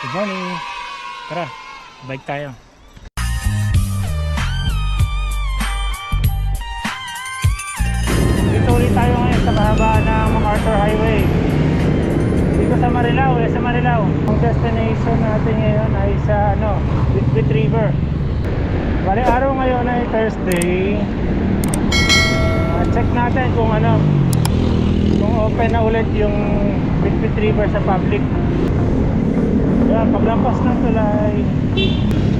Good morning. Tara, bike tayo. Dito ulit tayo ngayon sa kahabaan ng MacArthur Highway. Dito sa Marilao, sa Marilao. Ang destination natin ngayon ay sa Bitbit River. Bali araw ngayon ay Thursday. Check natin kung kung open na ulit yung Bitbit River sa public. Yan, paglampas ng tulay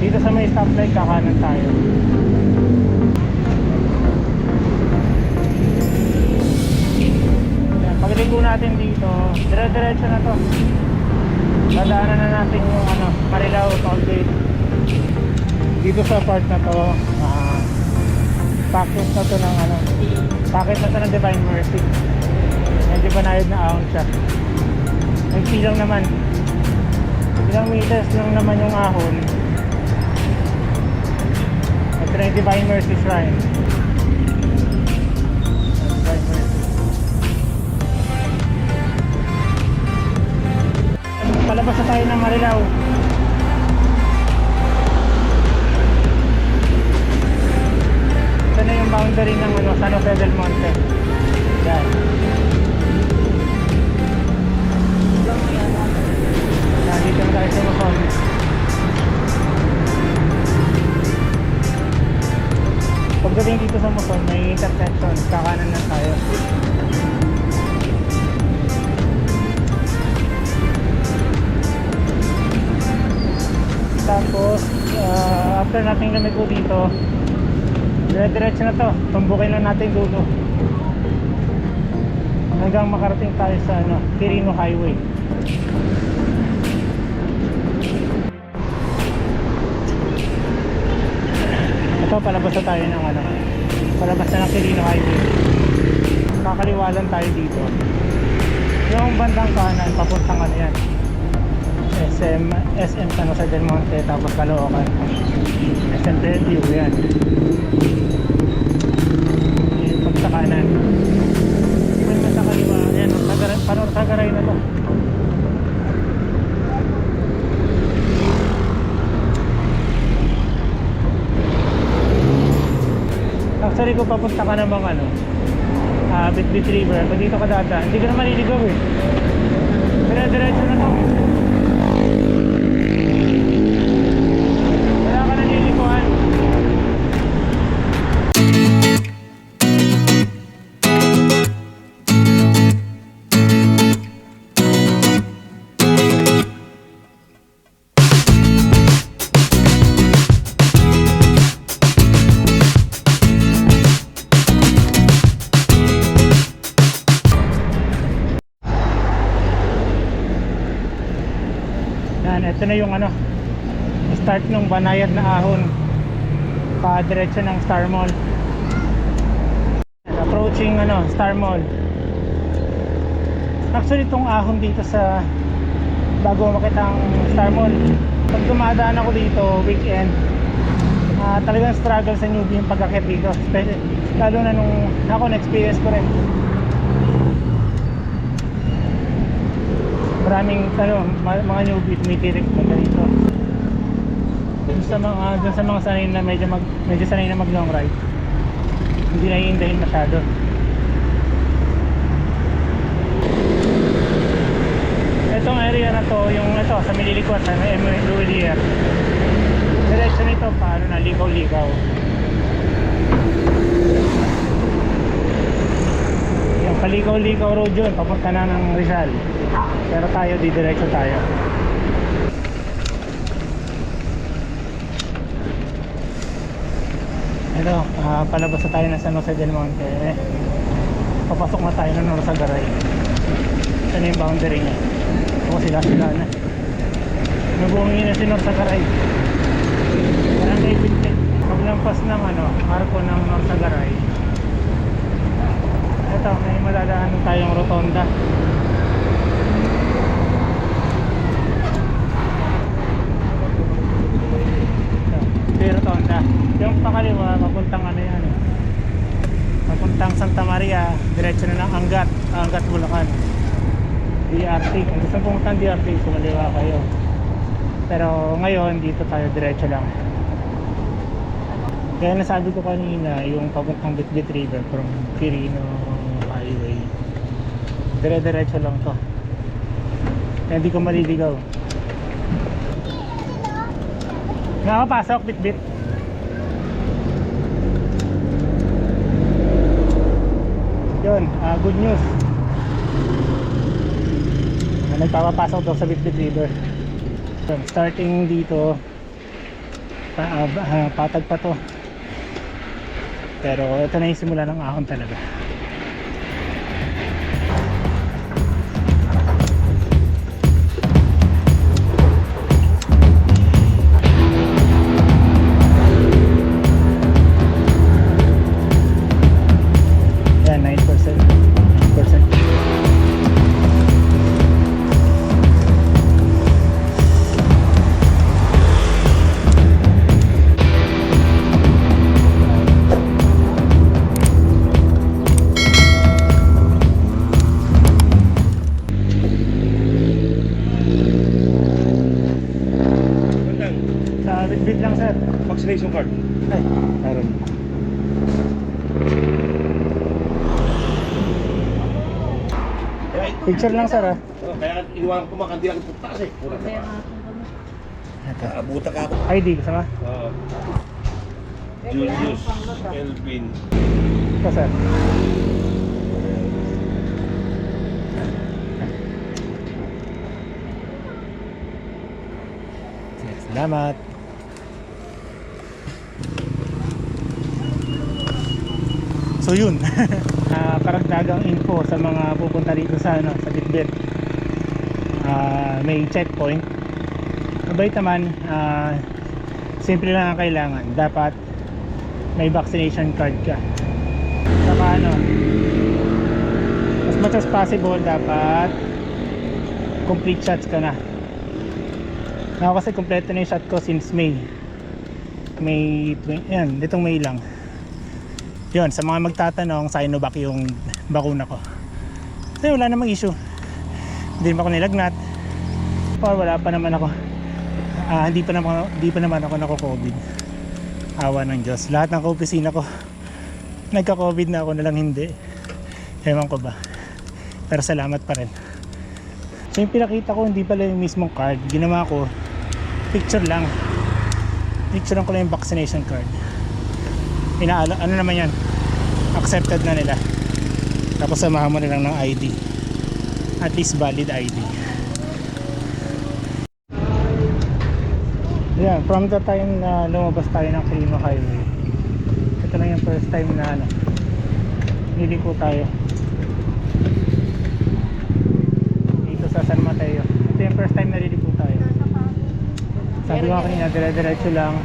dito sa may stoplight, kakanan tayo. Yan, pagligo natin dito, dire-diretso na to. Dadaanan na natin yung Marilao toll gate. Dito sa part na to, package na to ng package na to ng Divine Mercy. Medyo banayad na ahon siya. Nagsilang naman. Ilang meters lang naman yung ahon. Ito na yung Divine Mercy Shrine. Divine Mercy. Palabas na tayo ng Marilao. Ito na yung boundary ng San Jose del Monte. Yan. Dito na tayo sa Muson. Pagdating dito sa Muson, may intersection. Kakanan na tayo. Tapos after natin lumigo dito, dire-diretso na to. Tumbukin lang natin dulo hanggang makarating tayo sa Quirino Highway. Ito, palabas na tayo ng palabas na ng Quirino Highway. Kakaliwalan tayo dito. Yung bandang kanan, papuntang yan, SM San Jose del Monte, tapos Caloocan, SM Bellevue, yan. Yung pag sa kanan, yung sa kaliwa, yan, Sagaray na to. Actually kung papunta ka namang Bitbit River, pag dito ka dadaan, hindi ka na maliligaw pero diretso na to. Wala ka na nilikuhan. Ito na yung start ng banayad na ahon pa diretso ng Star Mall. And approaching Star Mall. Actually itong ahon dito sa bago makita ang Star Mall, pag dumadaan ako dito weekend, talagang struggle sa newbie yung pagkakit dito, lalo na nung ako na-experience ko rin. Maraming mga newbie tumitirik na ganito. Dun sa mga sanay na medyo sanay na mag long ride, hindi na hihindahin masyado. Itong area na to, yung sa Mililikwat, sa Luwilier, direction nito paano na ligaw-ligaw. Yung Paligaw-ligaw road yun, papunta na ng Rizal. Pero tayo, didiretso tayo. Ito, palabas na tayo ng San Jose del Monte. Papasok na tayo ng Norsagaray. Ito na yung boundary niya. Ito sila na. Nabuhingi na si Norsagaray. Parang may Bitbit. Paglampas ng marko ng Norsagaray, ito, may madadaanan tayong rotonda. Rotonda. Yung pakaliwa, papuntang papuntang Santa Maria, diretso na ng Angat, Bulacan. DRT. Kung gusto pumunta ng DRT, sumaliwa kayo. Pero ngayon dito tayo diretso lang. Kaya nasabi ko kanina yung papuntang Bitbit River from Quirino Highway, dire-diretso lang to. Kaya hindi ko maliligaw. Nakapasok Bitbit. Yun, good news. Nagpapapasok daw sa Bitbit River. Starting dito, patag pa to. Pero ito na yung simula ng ahon talaga. Yan, 9%. 9%. Sa Bitbit lang sir. Vaccination card. Ay, meron. Picture lang sir ah. Kaya iwan ko makandi lang punta kasi. Ito. Buta ka ako. ID kasama? Julius Elvin. Ito sir. Salamat. So yun. Karagdagang info sa mga pupunta dito sa sa Bitbit. May checkpoint. Mabait naman, simple lang ang kailangan. Dapat may vaccination card ka. Saka as much as possible dapat complete shots ka na. Ako kasi kompleto na yung shot ko since May. Yan, ditong May lang. Yun, sa mga magtatanong, Sinovac yung bakuna ko. Kasi wala namang issue. Hindi pa ako nilagnat. Wala pa naman ako. Hindi pa naman ako nako-COVID. Awa ng Diyos. Lahat ng kaopisina ko nagka-COVID na, ako na lang hindi. Ewan ko ba. Pero salamat pa rin. So yung pinakita ko, hindi pala yung mismong card. Ginawa ko, picture lang. Picture lang ko lang yung vaccination card. Ano naman yan, accepted na nila. Tapos samahan mo na lang ng ID, at least valid ID. Yeah, from the time na lumabas tayo ng Quirino Highway, ito lang yung first time na niliko tayo dito sa San Mateo. Ito yung first time na niliko tayo. Sabi ko kanina, dire-diretso lang,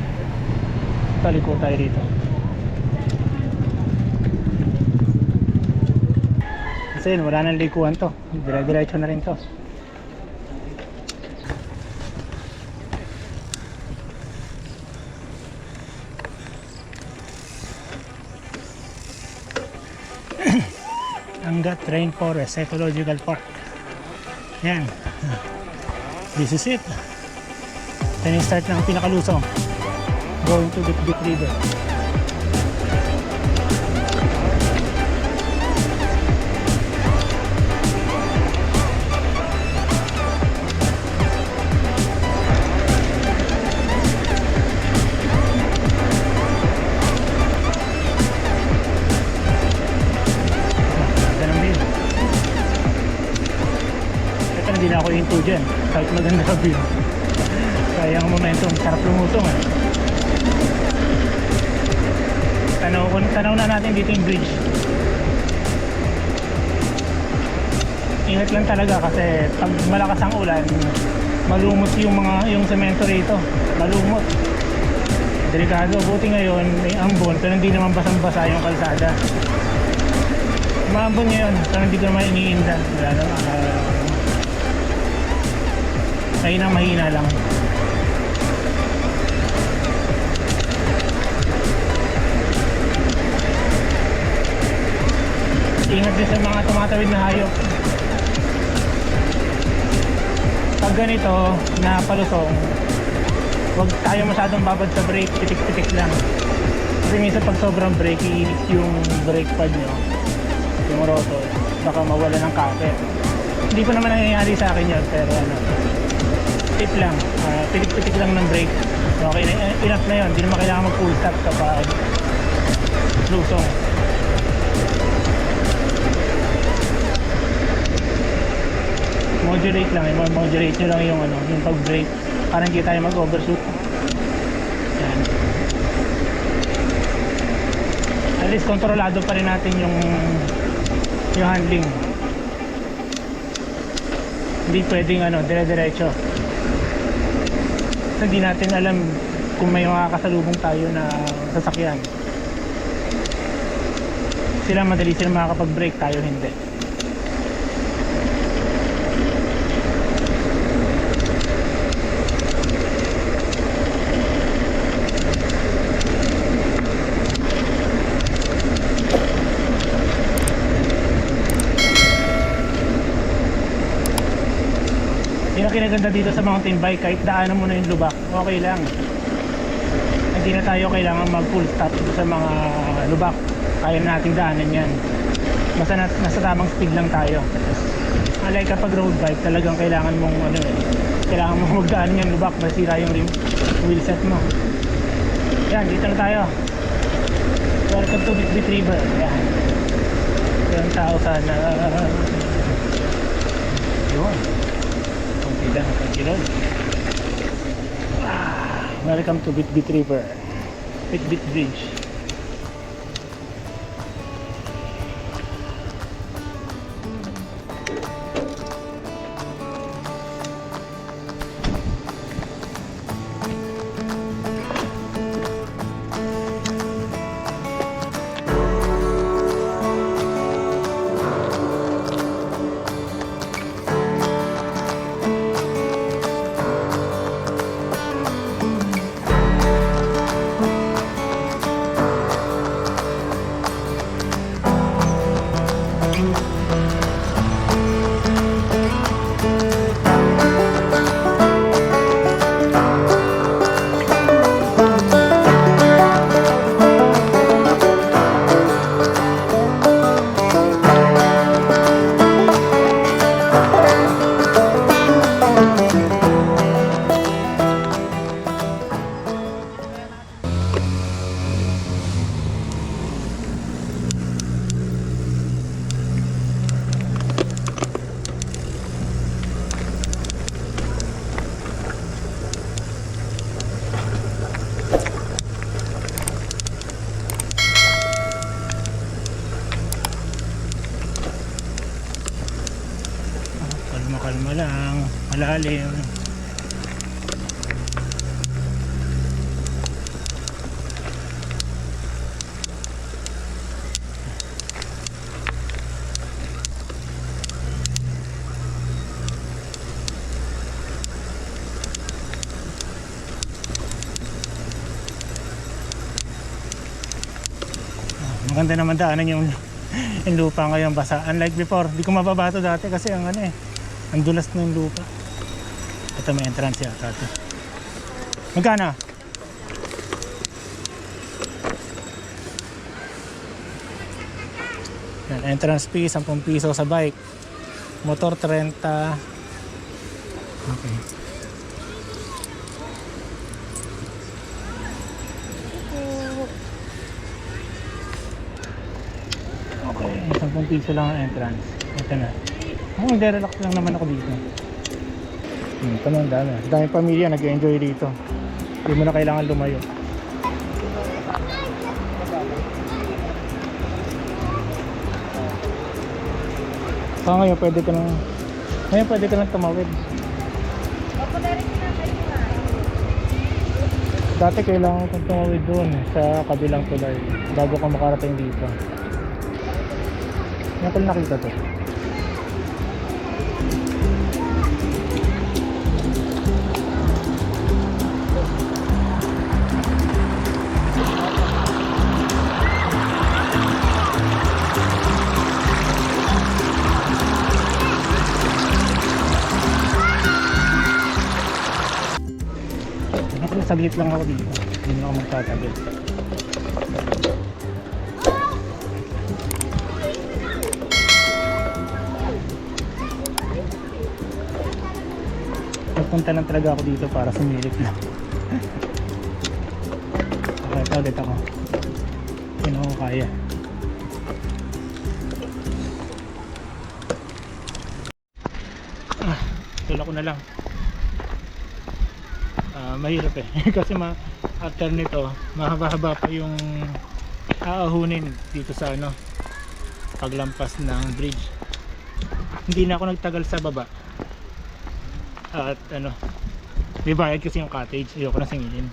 taliko tayo dito. Kasi yun, wala nang likuan to, dire-diretso na rin to. Angat Rainforest Ecological Park. Yan, this is it. Then I start ng pinakalusong, going to Bitbit River. Hindi na ako into dyan kahit maganda ka view. Kaya ang momentum, sarap lumusong eh. Tanaw na natin dito yung bridge. Ingat lang talaga kasi pag malakas ang ulan, malumot yung semento rito, malumot. Delikado. Buti ngayon may ambon, pero hindi naman basang-basa yung kalsada. Maambon ngayon, pero hindi ko naman iniinda. Wala naman, mahina lang. Ingat din sa mga tumatawid na hayop. pag ganito na palusong, huwag tayo masyadong babad sa brake, pitik-pitik lang. Kasi minsan pag sobrang brake, iinis yung brake pad nyo, yung rotor, baka mawala ng kapit. Hindi ko naman nangyayari sa akin yun, pero ano, tip lang, pitik-pitik lang ng brake. Okay, enough na yun, hindi naman kailangan mag full stop kapag lusong. Moderate lang, moderate nyo lang yung ano, yung pag-brake para hindi tayo mag-overshoot. Yan. At least kontrolado pa rin natin yung handling. Hindi pwedeng ano, dire-diretso. Hindi natin alam kung may makakasalubong tayo na sasakyan. Sila madali sila makakapag-brake, tayo hindi. Yun ang kinaganda dito sa mountain bike, kahit daanan mo na yung lubak, okay lang. Hindi na tayo kailangan mag full stop sa mga lubak, kaya na nating daanan yan. Basta nasa tamang speed lang tayo. Unlike kapag road bike, talagang kailangan mong ano, kailangan mong magdaan yan lubak, masira yung wheel set mo. Yan, dito na tayo. Welcome to Bitbit River. Yan. Yung tao sana. Yun. Welcome to Bitbit River, Bitbit Bridge. Kalma lang, malalim. Maganda naman daanan yung lupa ngayon basa. Unlike before, di ko mababato dati kasi ang ano ang dulas ng lupa. Ito may entrance yata ito. Magkano? Yan, entrance fee 10 piso sa bike. Motor 30. Okay. Okay, 10 piso lang ang entrance. Ito na. Nagre-relax lang naman ako dito. Ito na, ang dami. Daming pamilya nag-enjoy dito. Hindi mo na kailangan lumayo. So ngayon pwede ka nang tumawid. Dati kailangan kong tumawid doon sa kabilang tulay bago ka makarating dito. Ngayon ko nakita to. Kasi saglit lang ako dito. Hindi na ako magtatagal. Nagpunta lang talaga ako dito para sumilip lang. Okay, ulit ako. Hindi na ako kaya. Tula ko na lang. Mahirap eh. Kasi after nito, mahaba-haba pa yung aahunin dito sa ano, paglampas ng bridge. Hindi na ako nagtagal sa baba. At ano, may bayad kasi yung cottage. Ayoko na singilin.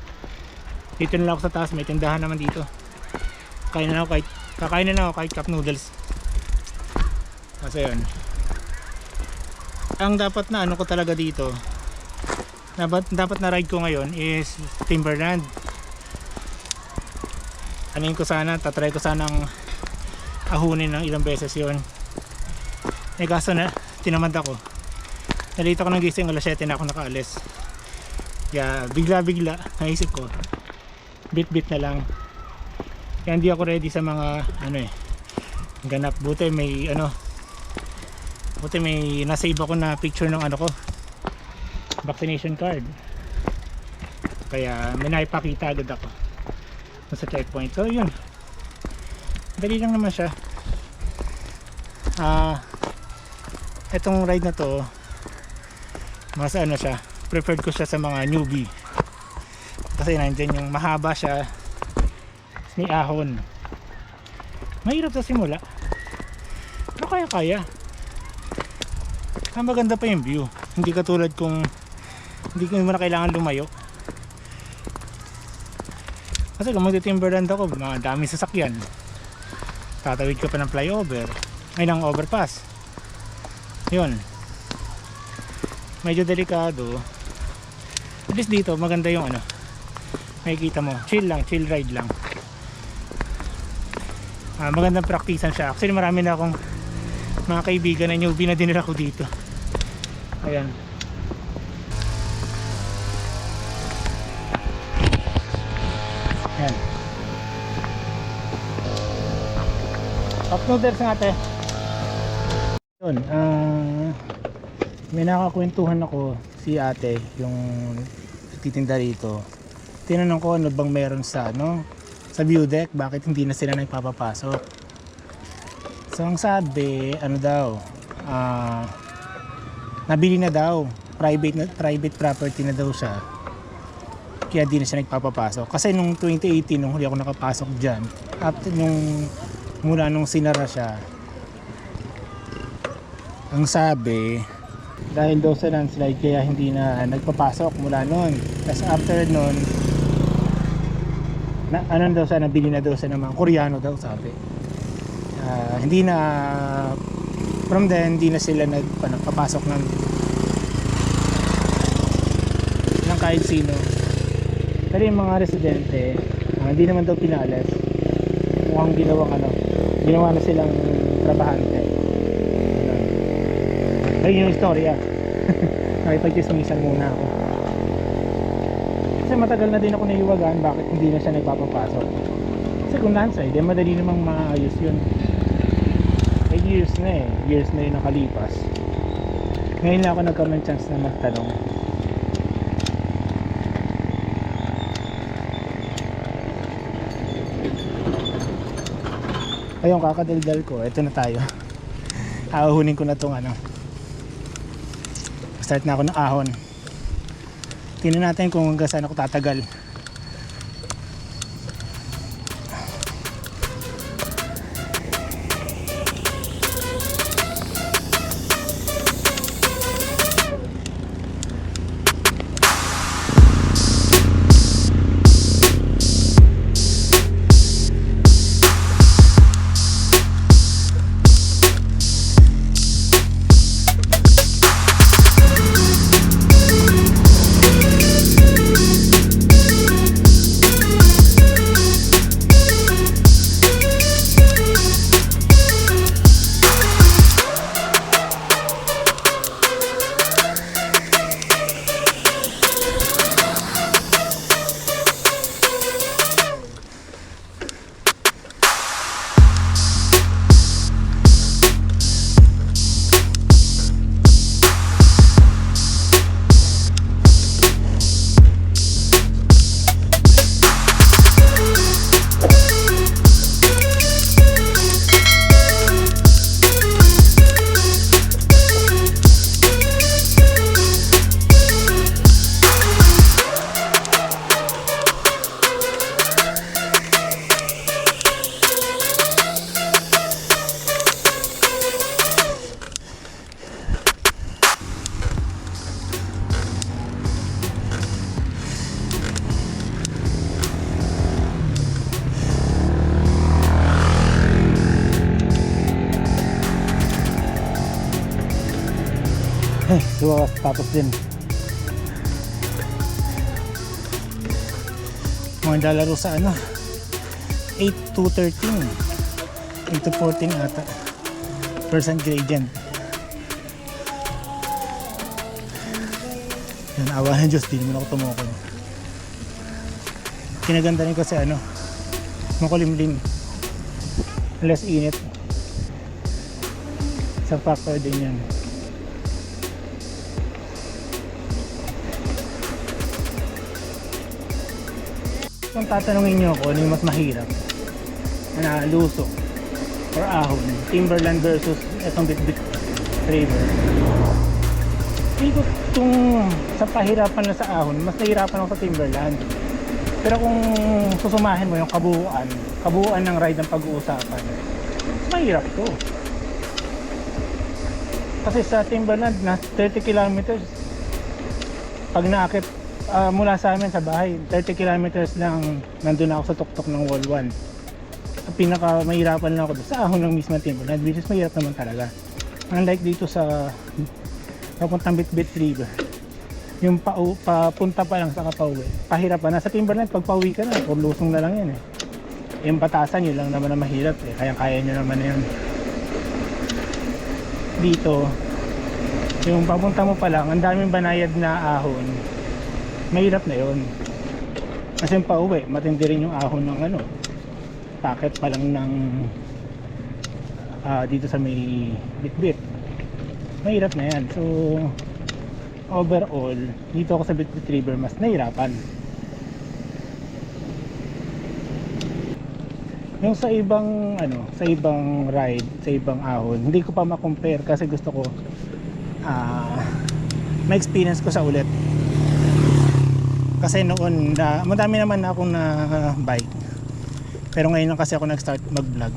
Dito na lang ako sa taas. May tindahan naman dito. Kakain na ako kahit cup noodles. Kasi yun, ang dapat na ano ko talaga dito, dapat na ride ko ngayon is Timberland. Anin ko sana, tatry ko sanang ahunin ng ilang beses yon. Eh kaso na, tinamad ako. Nalito ko ng gising, alas 7 na ako nakaalis. Kaya bigla naisip ko, bit na lang. Kaya hindi ako ready sa mga ano eh, ganap. Buti may nasave ako na picture ng ano ko, vaccination card. Kaya may naipakita agad ako sa checkpoint. So yun, dali lang naman siya. Etong ride na to, mas ano siya, preferred ko siya sa mga newbie. Kasi nandyan yung mahaba siya, may ahon. Mahirap sa simula, pero kaya. Maganda pa yung view. Hindi katulad kung hindi mo na kailangan lumayo. Kasi kung magti-Timberland ako, mga dami sasakyan. Tatawid ka pa ng flyover, ay ng overpass. Yun, medyo delikado. At least dito maganda yung ano, makikita mo, chill ride lang. Magandang praktisan siya. Actually marami na akong mga kaibigan na newbie na dinala ko dito. Ayan. Ayan. Cup noodles nga ate. Yun, may nakakwentuhan ako si ate, yung titinda rito. Tinanong ko ano bang meron sa sa view deck, bakit hindi na sila nagpapapasok. So ang sabi, ano daw, nabili na daw, private property na daw siya, kaya di na siya nagpapapasok. Kasi nung 2018, nung huli ako nakapasok dyan, after mula nung sinara siya, ang sabi, dahil daw sa landslide kaya hindi na nagpapasok mula nun. Tapos after nun, daw siya, nabili na daw siya ng mga Koreano daw, sabi. Hindi na, from then hindi na sila nagpapasok ng kahit sino. Pero yung mga residente, hindi naman daw pinalas. Mukhang ginawa na silang trabahante. Ayun yung istorya. Nakipag-chismisan muna ako. Kasi matagal na din ako naiwagan bakit hindi na siya nagpapapasok. Kasi kung landslide, madali namang maayos yun. Years na yun nakalipas. Ngayon na ako nagkaroon ng chance na magtanong. Ayun, kakadaldal ko, eto na tayo. Ahunin ko na tong start na ako ng ahon. Tingnan natin kung hanggang saan ako tatagal. So tapos din. Mga lalaro sa ano 8 to 13, 8 to 14 ata percent gradient. Yan, awa ng Diyos, di naman ako tumukod. Kinaganda rin kasi ano, makulimlim, less init. Sa factor din yan. Kung tatanungin nyo ako ano yung mas mahirap na lusok or ahon, Timberland versus itong Bitbit Traver, hindi ko itong sa pahirapan na sa ahon, mas nahirapan ako sa Timberland. Pero kung susumahin mo yung kabuuan ng ride ng pag-uusapan, mahirap to. Kasi sa Timberland na 30 kilometers pag naakit mula sa amin sa bahay, 30 kilometers lang nandun ako sa tuktok ng wall 1. Ang pinaka mahirapan lang ako doon sa ahon ng mismo Timberland, which is mahirap naman talaga. Unlike dito sa papuntang Bitbit River, yung papunta pa lang sa kapauwi, pahirap pa na. Sa Timberland pag pauwi ka na, or lusong na lang yan eh. Yung patasan yun lang naman na mahirap eh, kaya nyo naman na yun. Dito yung papunta mo pa lang, ang daming banayad na ahon, mahirap na yun. Kasi yung pauwi, matindi rin yung ahon ng ano, packet pa lang ng dito sa may Bitbit, mahirap na yan. So overall, dito ako sa Bitbit River mas nahirapan. Yung sa ibang ano, sa ibang ride, sa ibang ahon, hindi ko pa ma-compare kasi gusto ko ma-experience ko sa ulit. Kasi noon madami naman na akong na bike, pero ngayon lang kasi ako nag-start mag-vlog.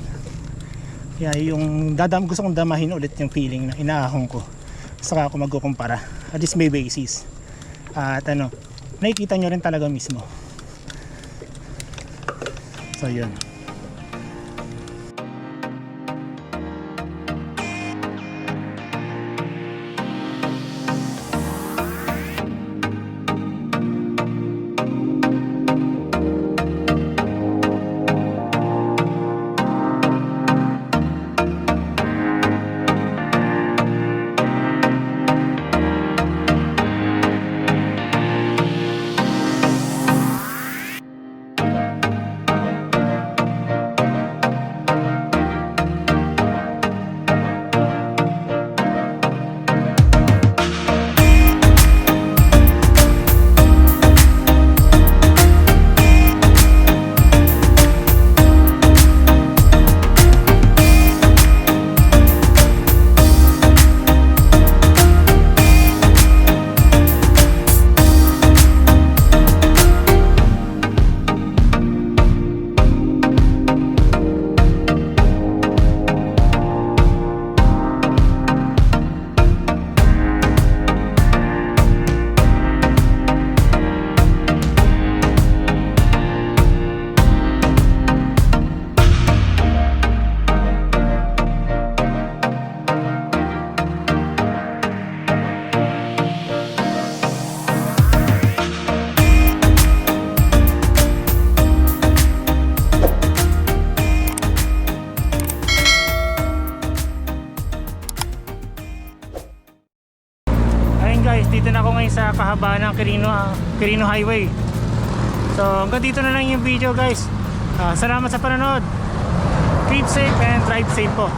Kaya yung gusto kong damahin ulit yung feeling na inaahon ko, saka ako magkukumpara, at least may basis. At ano, nakikita nyo rin talaga mismo. So yun. Guys, dito na ako ngayon sa kahabaan ng Quirino Highway. So hanggang dito na lang yung video guys. Salamat sa panonood. Keep safe and drive safe po.